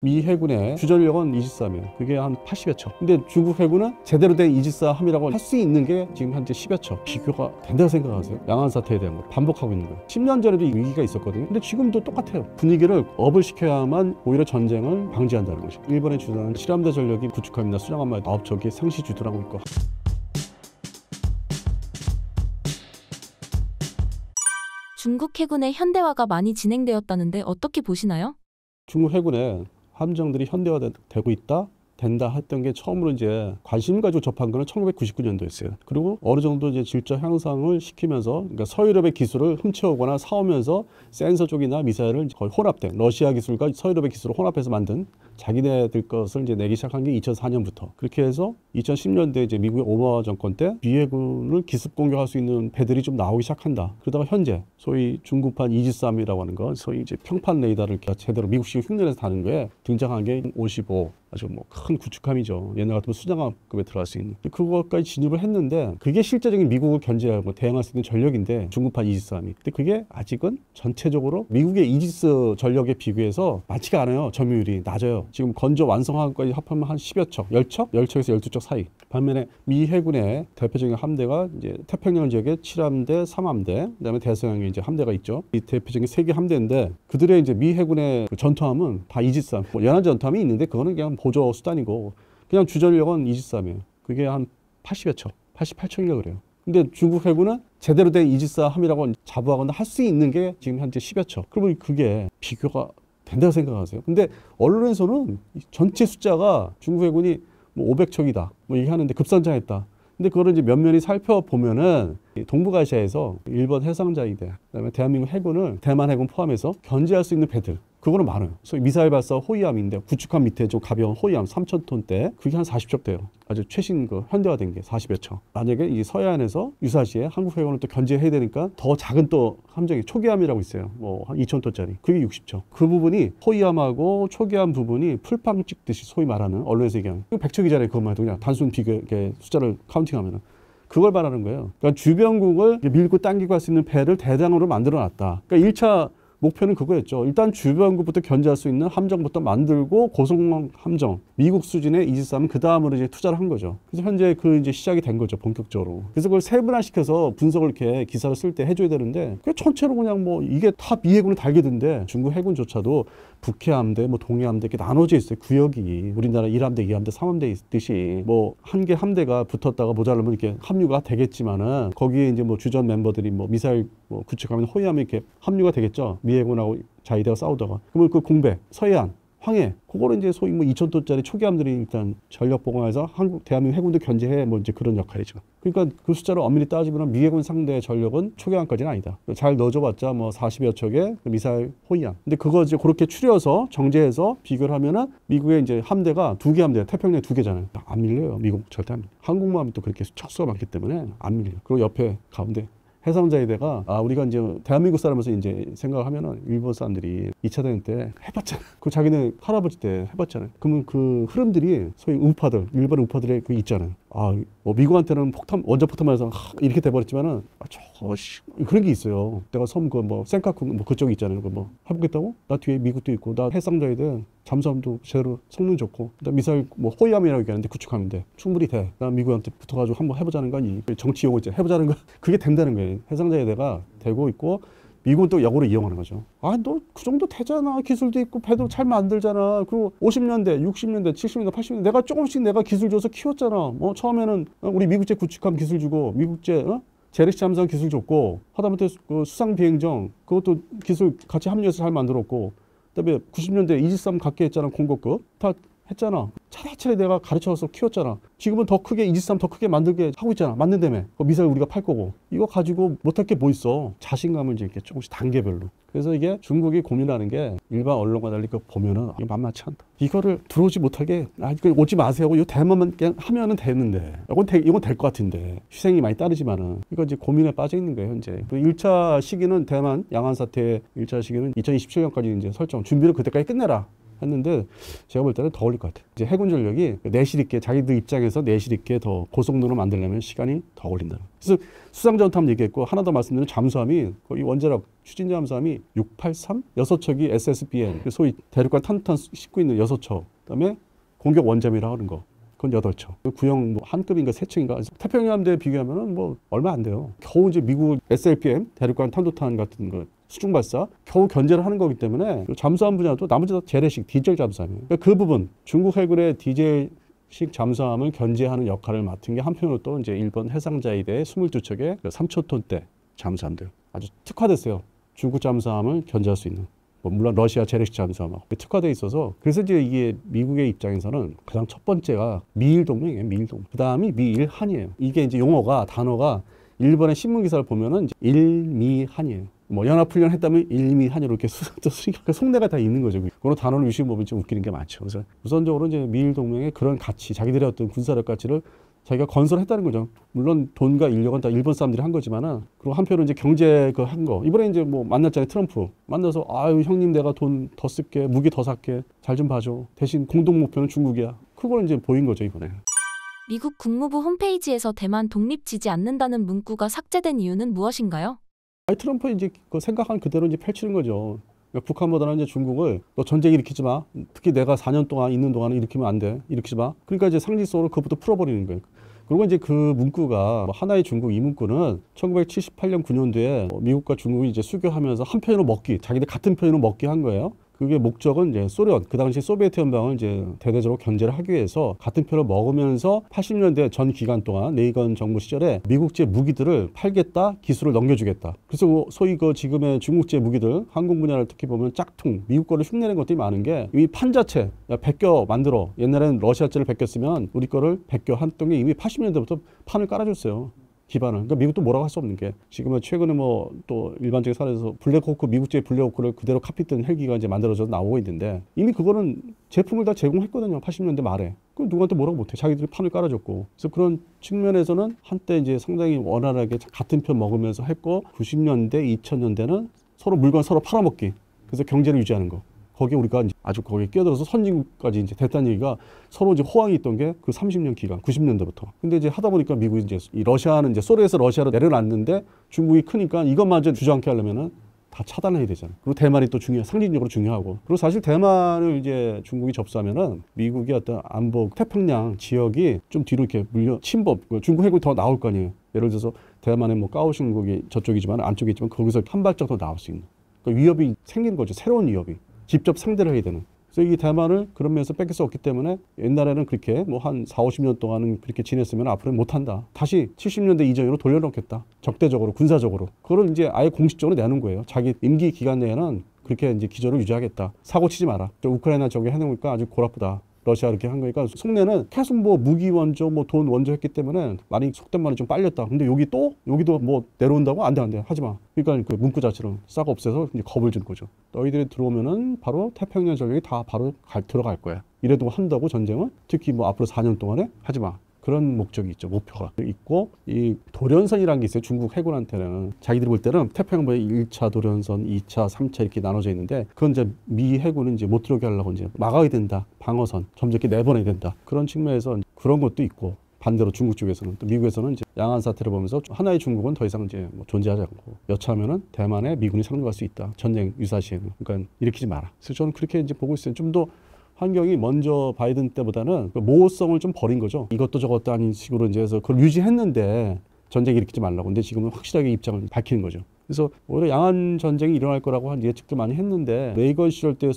미 해군의 주전력은 이지스함이에요. 그게 한 80여 척. 근데 중국 해군은 제대로 된 이지스함이라고 할 수 있는 게 지금 현재 10여 척. 비교가 된다고 생각하세요? 양안 사태에 대한 거 반복하고 있는 거예요. 10년 전에도 위기가 있었거든요. 근데 지금도 똑같아요. 분위기를 업을 시켜야만 오히려 전쟁을 방지한다는 거죠. 일본의 주장은 칠함대 전력이 구축함이나 수량함만 9척이 상시 주둔하고 있고. 중국 해군의 현대화가 많이 진행되었다는데 어떻게 보시나요? 중국 해군의 함정들이 현대화되고 있다? 된다 했던 게 처음으로 이제 관심 가지고 접한 거는 1999년도였어요. 그리고 어느 정도 이제 질적 향상을 시키면서, 그러니까 서유럽의 기술을 훔쳐오거나 사오면서 센서 쪽이나 미사일을 거의 혼합된 러시아 기술과 서유럽의 기술을 혼합해서 만든 자기네들 것을 이제 내기 시작한 게 2004년부터. 그렇게 해서 2010년대 이제 미국의 오바마 정권 때 미해군을 기습 공격할 수 있는 배들이 좀 나오기 시작한다. 그러다가 현재 소위 중국판 이지스함이라고 하는 거, 소위 이제 평판 레이더를 제대로 미국식 흉내내서 다는 거에 등장한 게 55. 아주 뭐 큰 구축함이죠. 옛날 같으면 수장급에 들어갈 수 있는. 그것까지 진입을 했는데 그게 실제적인 미국을 견제하고 대항할 수 있는 전력인데, 중국판 이지스함이. 근데 그게 아직은 전체적으로 미국의 이지스 전력에 비교해서 많지가 않아요. 점유율이 낮아요. 지금 건조 완성한 것까지 합하면 한 10여 척, 10척? 10척에서 12척 사이. 반면에 미 해군의 대표적인 함대가 이제 태평양 지역의 7함대, 3함대, 그다음에 대서양에 이제 함대가 있죠. 이 대표적인 세 개 함대인데 그들의 이제 미 해군의 전투함은 다 이지스함. 뭐 연안 전투함이 있는데 그거는 그냥 보조 수단이고, 그냥 주전력은 이지스함이에요. 그게 한 80여 척, 88척이라고 그래요. 근데 중국 해군은 제대로 된 이지스함이라고 자부하거나 할 수 있는 게 지금 현재 10여 척. 그러면 그게 비교가 된다고 생각하세요? 근데 언론에서는 전체 숫자가 중국 해군이 뭐 500척이다 뭐 얘기하는데 급선장했다. 근데 그거를 이제 면면히 살펴보면은 동북아시아에서 일본 해상자위대, 그다음에 대한민국 해군을 대만 해군 포함해서 견제할 수 있는 배들, 그거는 많아요. 소위 미사일 발사 호위함인데 구축함 밑에 좀 가벼운 호위함 3,000톤대, 그게 한 40척 돼요. 아주 최신 그 현대화된 게 40여 척. 만약에 이 서해안에서 유사시에 한국 해군을 또 견제해야 되니까 더 작은 또 함정이 초기함이라고 있어요. 뭐 한 2,000톤짜리. 그게 60척. 그 부분이 호위함하고 초기함 부분이 풀빵 찍듯이 소위 말하는 언론에서 얘기하는 100척이잖아요. 그것만 해도 그냥 단순 비교 이렇게 숫자를 카운팅하면은. 그걸 말하는 거예요. 그러니까 주변국을 밀고 당기고 할 수 있는 배를 대량으로 만들어 놨다. 그러니까 1차 목표는 그거였죠. 일단 주변국부터 견제할 수 있는 함정부터 만들고, 고성 함정, 미국 수준의 이지스함은 그 다음으로 이제 투자를 한 거죠. 그래서 현재 그 이제 시작이 된 거죠, 본격적으로. 그래서 그걸 세분화시켜서 분석을 이렇게 기사를 쓸 때 해줘야 되는데, 그 전체로 그냥 뭐 이게 다 미 해군을 달게든데, 중국 해군조차도 북해함대, 뭐 동해함대 이렇게 나눠져 있어요. 구역이 우리나라 1함대, 2함대, 3함대 있듯이 뭐 한 개 함대가 붙었다가 모자라면 이렇게 합류가 되겠지만은, 거기에 이제 뭐 주전 멤버들이 뭐 미사일 뭐 구축하면 호위하면 이렇게 합류가 되겠죠. 미 해군하고 자위대가 싸우다가. 그러면 그 공백, 서해안, 황해, 그거를 이제 소위 뭐 2,000톤짜리 초기함들이 일단 전력 보강해서 한국, 대한민국 해군도 견제해, 뭐 이제 그런 역할이죠. 그러니까 그 숫자를 엄밀히 따지면 미 해군 상대 전력은 초기함까지는 아니다. 잘 넣어줘봤자 뭐 40여 척의 미사일 호위함. 근데 그거 이제 그렇게 추려서 정제해서 비교를 하면은 미국의 이제 함대가 2개 함대, 태평양 2개잖아요. 안 밀려요. 미국 절대 안 밀려. 한국만 또 그렇게 척수가 많기 때문에 안 밀려. 그리고 옆에 가운데 해상자위대가, 우리가 이제 대한민국 사람으로서 이제 생각을 하면은 일본 사람들이 2차 대전 때 해봤잖아. 그 자기네 할아버지 때 해봤잖아요. 그러면 그 흐름들이 소위 우파들, 일본 우파들의 그 있잖아요. 뭐 미국한테는 폭탄, 원자폭탄만 해서 이렇게 돼버렸지만은, 그런 게 있어요. 내가 섬 그 뭐 센카쿠 뭐 그쪽 있잖아요. 그 뭐 해보겠다고? 나 뒤에 미국도 있고, 나 해상자위대 잠수함도 제대로 성능 좋고, 나 미사일 뭐 호위함이라고 얘기하는데 구축함인데 충분히 돼. 나 미국한테 붙어가지고 한번 해보자는 거 아니? 정치 용어 있잖아. 해보자는 거. 그게 된다는 거예요. 해상자위대가 되고 있고, 미국은 또 역으로 이용하는 거죠. 너 그 정도 되잖아. 기술도 있고 배도 잘 만들잖아. 그리고 50년대, 60년대, 70년대, 80년대 내가 조금씩 내가 기술 줘서 키웠잖아. 처음에는 우리 미국제 구축함 기술 주고, 미국제 재래식 잠수함 기술 줬고, 하다못해 그 수상 비행정 그것도 기술 같이 합류해서 잘 만들었고, 그다음에 90년대 이지스함 갖게 했잖아. 공고급 다 했잖아. 차례차례 내가 가르쳐서 키웠잖아. 지금은 더 크게, 이지스함 더 크게 만들게 하고 있잖아. 만든다며. 그 미사일 우리가 팔 거고. 이거 가지고 못할 게 뭐 있어. 자신감을 이제 이렇게 조금씩 단계별로. 그래서 이게 중국이 고민하는 게, 일반 언론과 달리 그 보면은 이게 만만치 않다. 이거를 들어오지 못하게, 이거 오지 마세요. 이 대만만 그냥 하면은 되는데. 이건 될 것 같은데. 희생이 많이 따르지만은. 이거 이제 고민에 빠져 있는 거예요, 현재. 그 1차 시기는 대만 양안 사태 1차 시기는 2027년까지 이제 설정. 준비를 그때까지 끝내라. 했는데 제가 볼 때는 더 걸릴 것 같아요. 이제 해군 전력이 내실 있게 자기들 입장에서 내실 있게 더 고속도로 만들려면 시간이 더 걸린다. 그래서 수상 전투함 얘기했고 하나 더 말씀드리면 잠수함이 거의 원자력 추진 잠수함이 683 6척이 SSBN 소위 대륙간 탄도탄 싣고 있는 6척 그다음에 공격 원잠이라 하는 거 그건 8척 구형 뭐 한 급인가 세 척인가 태평양 함대에 비교하면은 뭐 얼마 안 돼요. 겨우 이제 미국 SLBM 대륙간 탄도탄 같은 거 수중 발사 겨우 견제를 하는 거기 때문에 잠수함 분야도 나머지 다 재래식 디젤 잠수함이에요. 그러니까 그 부분 중국 해군의 디젤식 잠수함을 견제하는 역할을 맡은 게 한편으로 또 이제 일본 해상자위대 22척의 3,000톤대 잠수함들 아주 특화됐어요. 중국 잠수함을 견제할 수 있는. 뭐 물론 러시아 재래식 잠수함하고 특화돼 있어서 그래서 이제 이게 미국의 입장에서는 가장 첫 번째가 미일 동맹이에요. 미일 동맹. 그다음이 미일 한이에요. 이게 이제 용어가 단어가 일본의 신문 기사를 보면은 이제 일미한이에요. 뭐 연합훈련 했다면 일미한이로 이렇게 속내가 다 있는 거죠. 그런 단어를 유심히 보면 좀 웃기는 게 많죠. 그래서 우선적으로 이제 미일 동맹의 그런 가치, 자기들의 어떤 군사력 가치를 자기가 건설했다는 거죠. 물론 돈과 인력은 다 일본 사람들이 한 거지만은 그리고 한편으로 이제 경제 그 한 거. 이번에 이제 뭐 만났잖아요. 트럼프. 만나서 아유 형님 내가 돈 더 쓸게. 무기 더 살게. 잘 좀 봐줘. 대신 공동 목표는 중국이야. 그걸 이제 보인 거죠, 이번에. 미국 국무부 홈페이지에서 대만 독립지지 않는다는 문구가 삭제된 이유는 무엇인가요? 아니 트럼프 이제 그 생각한 그대로 이제 펼치는 거죠. 그러니까 북한보다는 이제 중국을 너 전쟁 일으키지 마. 특히 내가 4년 동안 있는 동안은 일으키면 안 돼. 일으키지 마. 그러니까 이제 상징적으로 그것부터 풀어버리는 거예요. 그리고 이제 그 문구가 뭐 하나의 중국 이 문구는 1978년 9년도에 미국과 중국이 이제 수교하면서 한 편으로 먹기, 자기들 같은 편으로 먹기 한 거예요. 그게 목적은 이제 소련, 그 당시 소비에트 연방을 이제 대대적으로 견제를 하기 위해서 같은 편을 먹으면서 80년대 전 기간 동안 레이건 정부 시절에 미국제 무기들을 팔겠다, 기술을 넘겨주겠다. 그래서 소위 그 지금의 중국제 무기들, 항공 분야를 특히 보면 짝퉁, 미국 거를 흉내낸 것들이 많은 게 이 판 자체, 베껴 만들어. 옛날에는 러시아제를 베꼈으면 우리 거를 베껴 한 동에 이미 80년대부터 판을 깔아줬어요. 기반을. 그러니까 미국도 뭐라고 할 수 없는 게 지금은 최근에 뭐 또 일반적인 사례에서 블랙호크 미국제 블랙호크를 그대로 카피했던 헬기가 이제 만들어져서 나오고 있는데 이미 그거는 제품을 다 제공했거든요. 80년대 말에. 그 누구한테 뭐라고 못해. 자기들이 판을 깔아줬고. 그래서 그런 측면에서는 한때 이제 상당히 원활하게 같은 편 먹으면서 했고 90년대, 2000년대는 서로 물건 서로 팔아먹기. 그래서 경제를 유지하는 거. 거기에 우리가 아주 거기에 끼어들어서 선진국까지 이제 됐다는 얘기가 서로 이제 호황이 있던 게 그 30년 기간, 90년대부터. 근데 이제 하다 보니까 미국이 이제 이 러시아는 이제 소련에서 러시아로 내려놨는데 중국이 크니까 이것마저 주저앉게 하려면은 다 차단해야 되잖아요. 그리고 대만이 또 상징적으로 중요하고. 그리고 사실 대만을 이제 중국이 접수하면은 미국의 어떤 안보 태평양 지역이 좀 뒤로 이렇게 물려 침범, 중국 해군이 더 나올 거 아니에요. 예를 들어서 대만의 뭐 까오슝국이 저쪽이지만 안쪽에 있지만 거기서 한 발짝 더 나올 수 있는. 그러니까 위협이 생기는 거죠. 새로운 위협이. 직접 상대를 해야 되는. 그래서 이 대만을 그런 면에서 뺏길 수 없기 때문에 옛날에는 그렇게 뭐 한 4, 50년 동안은 그렇게 지냈으면 앞으로는 못한다. 다시 70년대 이전으로 돌려놓겠다. 적대적으로, 군사적으로. 그걸 이제 아예 공식적으로 내놓은 거예요. 자기 임기 기간 내에는 그렇게 이제 기조를 유지하겠다. 사고 치지 마라. 우크라이나 저기 해놓으니까 아주 골아프다. 러시아 이렇게 한 거니까 속내는 계속 뭐 무기 원조, 뭐 돈 원조 했기 때문에 많이 속된 말이 좀 빨렸다. 근데 여기도 뭐 내려온다고? 안 돼. 하지 마. 그러니까 그 문구 자체를 싹 없애서 이제 겁을 주는 거죠. 너희들이 들어오면은 바로 태평양 전력이 다 바로 들어갈 거야. 이래도 한다고 전쟁은? 특히 뭐 앞으로 4년 동안에 하지 마. 그런 목적이 있죠. 목표가 있고 이 도련선이라는 게 있어요. 중국 해군한테는 자기들이 볼 때는 태평양보에 1차 도련선, 2차, 3차 이렇게 나눠져 있는데 그건 이제 미 해군은 이제 못 들어오게 하려고 이제 막아야 된다. 방어선 점점 이렇게 내보내야 된다. 그런 측면에서 그런 것도 있고 반대로 중국 쪽에서는 또 미국에서는 이제 양안 사태를 보면서 하나의 중국은 더 이상 이제 뭐 존재하지 않고 여차하면은 대만에 미군이 상륙할 수 있다. 전쟁 유사시에는. 그러니까 일으키지 마라. 그래서 저는 그렇게 이제 보고 있어요. 좀 더 환경이 먼저 바이든 때보다는 그 모호성을 좀 버린 거죠. 이것도 저것도 아닌 식으로 이제 해서 그걸 유지했는데 전쟁 일으키지 말라고. 근데 지금은 확실하게 입장을 밝히는 거죠. 그래서 오히려 양안 전쟁이 일어날 거라고 한 예측도 많이 했는데 레이건 시절 때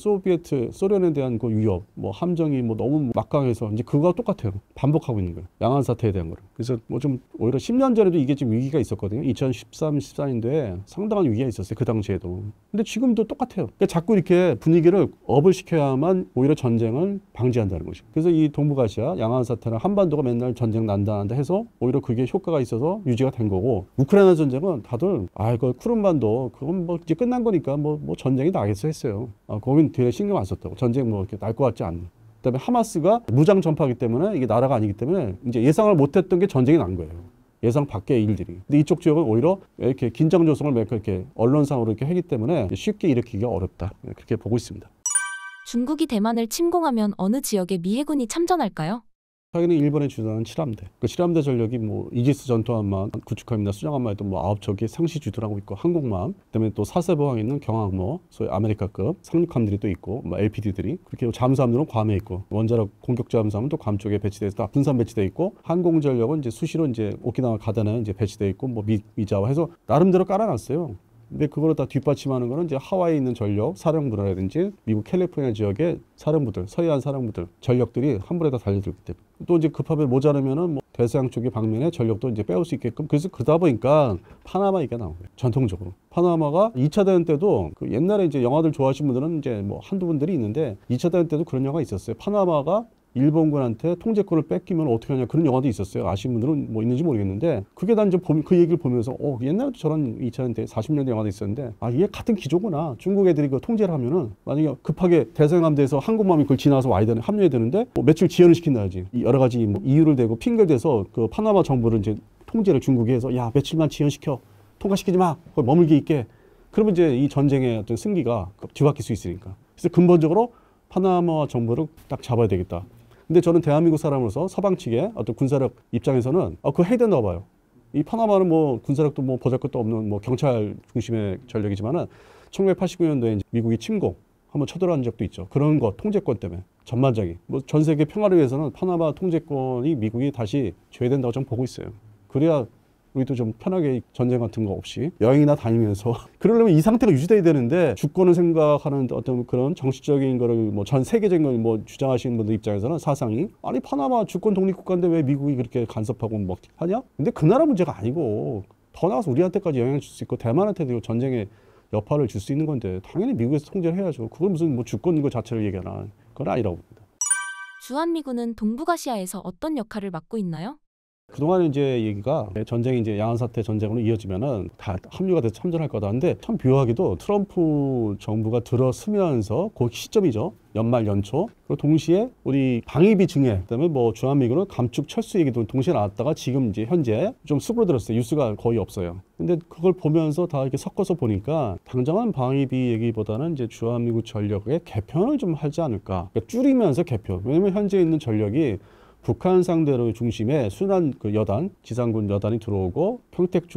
소련에 대한 그 위협, 뭐 함정이 뭐 너무 막강해서 이제 그거와 똑같아요. 반복하고 있는 거예요. 양안 사태에 대한 거를. 그래서 뭐 좀 오히려 10년 전에도 이게 지금 위기가 있었거든요. 2013, 14년도에 상당한 위기가 있었어요. 그 당시에도. 근데 지금도 똑같아요. 그러니까 자꾸 이렇게 분위기를 업을 시켜야만 오히려 전쟁을 방지한다는 거죠. 그래서 이 동북아시아 양안 사태는 한반도가 맨날 전쟁 난다 해서 오히려 그게 효과가 있어서 유지가 된 거고 우크라이나 전쟁은 다들 이거 크림반도 그건 뭐 이제 끝난 거니까 뭐 전쟁이 나겠어 했어요. 거긴 되게 신경 안 썼다고. 전쟁 뭐 이렇게 날 것 같지 않는. 그다음에 하마스가 무장 전파기 때문에 이게 나라가 아니기 때문에 이제 예상을 못했던 게 전쟁이 난 거예요. 예상 밖의 일들이. 근데 이쪽 지역은 오히려 이렇게 긴장 조성을 이렇게 언론상으로 이렇게 하기 때문에 쉽게 일으키기가 어렵다. 그렇게 보고 있습니다. 중국이 대만을 침공하면 어느 지역에 미 해군이 참전할까요? 당연히 일본에 주둔하는 칠함대. 그 칠함대 전력이 뭐 이지스 전투함만, 구축함이나 수정함만 해도 뭐 9척이 상시 주둔하고 있고 항공모함, 그다음에 또 사세보항에 있는 경항모, 소위 아메리카급 상륙함들이 또 있고, 뭐 LPD들이 그렇게 잠수함들은 괌에 있고, 원자력 공격 잠수함은 또 괌 쪽에 배치돼 있어 분산 배치돼 있고, 항공 전력은 이제 수시로 이제 오키나와 가다에 이제 배치돼 있고, 뭐 미자와 해서 나름대로 깔아놨어요. 근데 그거를 다 뒷받침하는 거는 이제 하와이에 있는 전력 사령부라든지 미국 캘리포니아 지역의 사령부들, 서해안 사령부들 전력들이 한 번에 다 달려들기 때문에 또 이제 급하면 모자르면은 뭐 대서양 쪽의 방면에 전력도 이제 빼올 수 있게끔 그래서 그러다 보니까 파나마 얘기가 나온 거예요. 전통적으로 파나마가 2차 대전 때도 그 옛날에 이제 영화들 좋아하시는 분들은 이제 뭐 한두 분들이 있는데 2차 대전 때도 그런 영화가 있었어요. 파나마가 일본군한테 통제권을 뺏기면 어떻게 하냐 그런 영화도 있었어요. 아시는 분들은 뭐 있는지 모르겠는데 그게 난 이제 그 얘기를 보면서 옛날에도 저런 2000년대 40년대 영화도 있었는데 이게 같은 기조구나. 중국 애들이 그 통제를 하면은 만약에 급하게 대서양함대에서 항공모함이 그걸 지나서 와야 되는 합류해야 되는데 뭐 며칠 지연을 시킨다든지 여러 가지 뭐 이유를 대고 핑계를 대서 그 파나마 정부를 이제 통제를 중국이 해서 야 며칠만 지연시켜 통과시키지 마 거기 머물게 있게 그러면 이제 이 전쟁의 어떤 승기가 뒤바뀔 수 있으니까 그래서 근본적으로 파나마 정부를 딱 잡아야 되겠다. 근데 저는 대한민국 사람으로서 서방 측의 어떤 군사력 입장에서는 그거 해야 된다고 봐요. 이 파나마는 뭐 군사력도 뭐 보잘것도 없는 뭐 경찰 중심의 전력이지만은 1989년도에 미국이 침공 한번 쳐들어간 적도 있죠. 그런 거 통제권 때문에 전반적인 뭐 전 세계 평화를 위해서는 파나마 통제권이 미국이 다시 줘야 된다고 저는 보고 있어요. 그래야 우리도 좀 편하게 전쟁 같은 거 없이 여행이나 다니면서 그러려면 이 상태가 유지돼야 되는데 주권을 생각하는 어떤 그런 정치적인 거를 뭐 전 세계적인 걸 뭐 주장하시는 분들 입장에서는 사상이 아니 파나마 주권 독립국가인데 왜 미국이 그렇게 간섭하고 뭐 하냐? 근데 그 나라 문제가 아니고 더 나아가서 우리한테까지 영향을 줄 수 있고 대만한테도 전쟁의 여파를 줄 수 있는 건데 당연히 미국에서 통제를 해야죠. 그건 무슨 뭐 주권 거 자체를 얘기하나 그건 아니라고 봅니다. 주한미군은 동북아시아에서 어떤 역할을 맡고 있나요? 그동안 이제 얘기가 전쟁이 이제 양안사태 전쟁으로 이어지면은 다 합류가 돼서 참전할 거다. 근데 참 묘하게도 트럼프 정부가 들어서면서 그 시점이죠. 연말 연초. 그리고 동시에 우리 방위비 증액, 그다음에 뭐 주한미군은 감축 철수 얘기도 동시에 나왔다가 지금 이제 현재 좀 수그러들었어요. 뉴스가 거의 없어요. 근데 그걸 보면서 다 이렇게 섞어서 보니까 당장은 방위비 얘기보다는 이제 주한미군 전력의 개편을 좀 하지 않을까. 그러니까 줄이면서 개편. 왜냐면 현재 있는 전력이 북한 상대로 중심의 순환 그 여단, 지상군 여단이 들어오고 평택기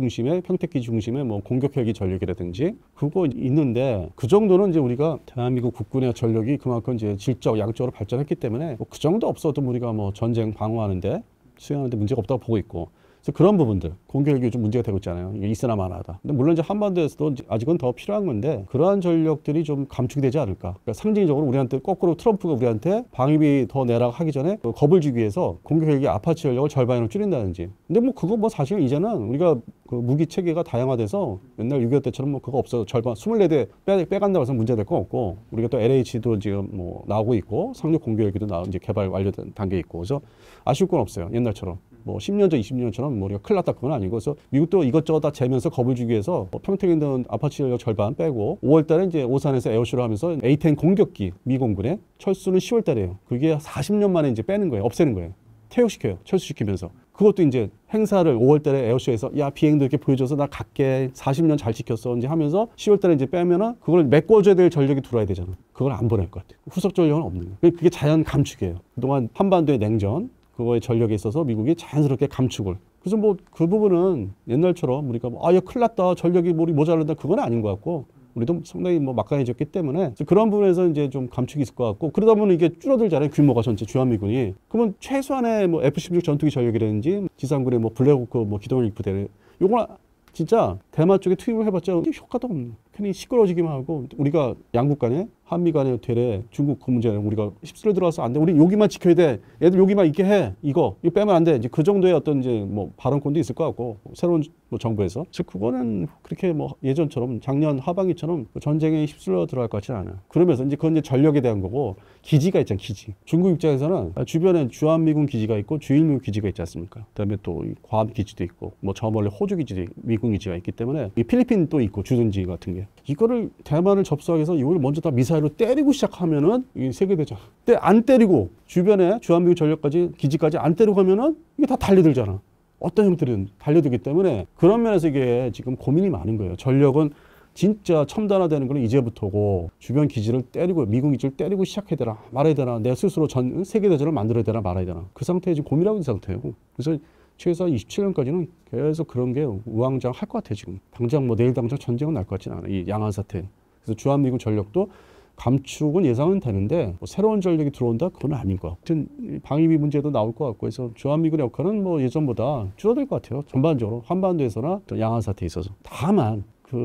중심의 뭐 공격 헬기 전력이라든지 그거 있는데 그 정도는 이제 우리가 대한민국 국군의 전력이 그만큼 이제 질적 양적으로 발전했기 때문에 뭐그 정도 없어도 우리가 뭐 전쟁 방어하는데 수행하는데 문제가 없다고 보고 있고 그래서 그런 부분들 공격이 좀 문제가 되고 있잖아요. 이게 있으나 마나하다. 근데 물론 이제 한반도에서도 아직은 더 필요한 건데 그러한 전력들이 좀 감축이 되지 않을까. 그러니까 상징적으로 우리한테 거꾸로 트럼프가 우리한테 방위비 더 내라 하기 전에 겁을 주기 위해서 공격 헬기 아파치 전력을 절반으로 줄인다든지. 근데 뭐 그거 뭐 사실 이제는 우리가 그 무기 체계가 다양화돼서 옛날 6.25 때처럼 뭐 그거 없어서 절반 24대 빼간다고 해서 문제 될 건 없고 우리가 또 LH도 지금 뭐 나오고 있고 상륙 공격 헬기도 이제 개발 완료된 단계에 있고 그래서 아쉬울 건 없어요. 옛날처럼. 뭐 10년 전, 20년 전처럼 뭐 우리가 큰일 났다 그건 아니고 그래서 미국도 이것저것 다 재면서 겁을 주기 위해서 평택에 있는 아파치 전력 절반 빼고 5월 달에 이제 오산에서 에어쇼를 하면서 A-10 공격기 미공군의 철수는 10월 달이에요. 그게 40년 만에 이제 빼는 거예요. 없애는 거예요. 퇴역시켜요. 철수시키면서. 그것도 이제 행사를 5월 달에 에어쇼에서 야 비행도 이렇게 보여줘서 나 갈게 40년 잘 지켰어 이제 하면서 10월 달에 이제 빼면은 그걸 메꿔줘야 될 전력이 들어와야 되잖아. 그걸 안 보낼 것 같아요. 후속 전력은 없는 거예요. 그게 자연 감축이에요. 그동안 한반도의 냉전 그거의 전력에 있어서 미국이 자연스럽게 감축을. 그래서 뭐 그 부분은 옛날처럼 우리가 뭐 야 큰일 났다 전력이 우리 모자란다 그건 아닌 것 같고 우리도 상당히 뭐 막강해졌기 때문에 그런 부분에서 이제 좀 감축이 있을 것 같고 그러다 보면 이게 줄어들잖아요. 규모가 전체 주한미군이. 그러면 최소한의 뭐 F-16 전투기 전력이라든지 지상군의 뭐 블랙호크 뭐 기동력 부대 요거 진짜 대만 쪽에 투입을 해봤자 효과도 없는. 괜히 시끄러워지기만 하고 우리가 양국 간에 한미 간에 되레 중국 그 문제는 우리가 휩쓸려 들어와서 안 돼. 우리 여기만 지켜야 돼. 애들 여기만 있게 해. 이거 빼면 안 돼. 이제 그 정도의 어떤 이제 뭐 발언권도 있을 것 같고 새로운 뭐 정부에서. 즉 그거는 그렇게 뭐 예전처럼 작년 하반기처럼 전쟁에 휩쓸려 들어갈 것 같지는 않아요. 그러면서 이제 그건 이제 전력에 대한 거고 기지가 있잖아요. 기지. 중국 입장에서는 주변에 주한미군 기지가 있고 주일미군 기지가 있지 않습니까? 그다음에 또 괌 기지도 있고 뭐 저 멀리 호주 기지도 미군 기지가 있기 때문에 이 필리핀 또 있고 주둔지 같은 게. 이거를 대만을 접수하기 위해서 이걸 먼저 다 미사일로 때리고 시작하면은 이게 세계대전. 근데 안 때리고 주변에 주한미군 전력까지 기지까지 안 때리고 하면은 이게 다 달려들잖아. 어떤 형태든 달려들기 때문에 그런 면에서 이게 지금 고민이 많은 거예요. 전력은 진짜 첨단화되는 건 이제부터고 주변 기지를 때리고 미군 기지를 때리고 시작해야 되나 말아야 되나 내가 스스로 전 세계대전을 만들어야 되나 말아야 되나 그 상태에 지금 고민하고 있는 상태예요. 그래서 최소한 27년까지는 계속 그런 게 우왕좌왕 할 것 같아 지금. 당장 뭐 내일 당장 전쟁은 날 것 같지는 않아. 이 양안 사태. 그래서 주한미군 전력도 감축은 예상은 되는데 뭐 새로운 전력이 들어온다 그건 아닌 것 같고 하여튼 방위비 문제도 나올 것 같고 해서 주한미군의 역할은 뭐 예전보다 줄어들 것 같아요. 전반적으로 한반도에서나 또 양안 사태에 있어서. 다만 그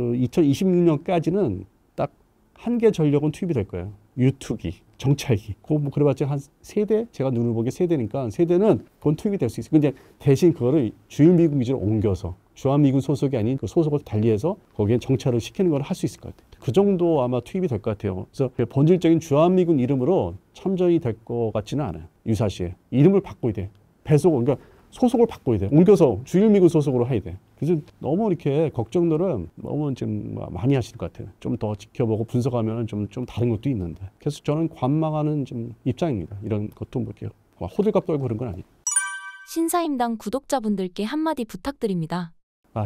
2026년까지는 딱 한 개 전력은 투입이 될 거예요. 유투기, 정찰기. 그거 뭐 그래봤자 한 세 대 제가 눈을 보기에 세 대니까 세 대는 그건 투입이 될 수 있어요. 근데 대신 그거를 주일미군 기지로 옮겨서 주한미군 소속이 아닌 그 소속을 달리해서 거기에 정찰을 시키는 걸 할 수 있을 것 같아요. 그 정도 아마 투입이 될 것 같아요. 그래서 본질적인 주한미군 이름으로 참전이 될 것 같지는 않아요. 유사시에. 이름을 바꿔야 돼. 배속, 그러니까 소속을 바꿔야 돼. 옮겨서 주일미군 소속으로 해야 돼. 그래서 너무 이렇게 걱정들은 너무 좀 많이 하시는 것 같아요. 좀 더 지켜보고 분석하면 좀 다른 것도 있는데. 그래서 저는 관망하는 좀 입장입니다. 이런 것도 뭐 이렇게 호들갑 떨고 그런 건 아니에요. 신사임당 구독자분들께 한마디 부탁드립니다.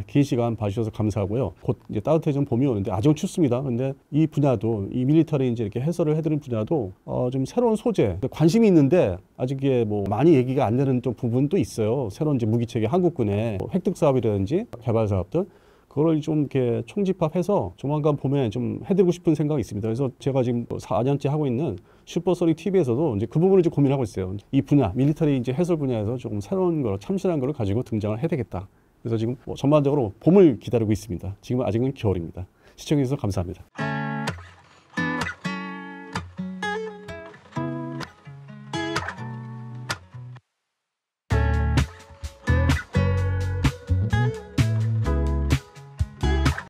긴 시간 봐주셔서 감사하고요. 곧 이제 따뜻해진 봄이 오는데 아직은 춥습니다. 근데 이 분야도 이 밀리터리 이제 이렇게 해설을 해드리는 분야도 좀 새로운 소재 관심이 있는데 아직 이게 뭐 많이 얘기가 안 되는 좀 부분도 있어요. 새로운 이제 무기체계 한국군의 뭐 획득 사업이라든지 개발 사업들 그걸 좀 이렇게 총집합해서 조만간 봄에 좀 해드리고 싶은 생각이 있습니다. 그래서 제가 지금 4년째 하고 있는 슈퍼소닉 TV에서도 이제 그 부분을 이제 고민하고 있어요. 이 분야 밀리터리 이제 해설 분야에서 조금 새로운 걸 참신한 걸 가지고 등장을 해야 되겠다. 그래서 지금 전반적으로 봄을 기다리고 있습니다. 지금 아직은 겨울입니다. 시청해주셔서 감사합니다.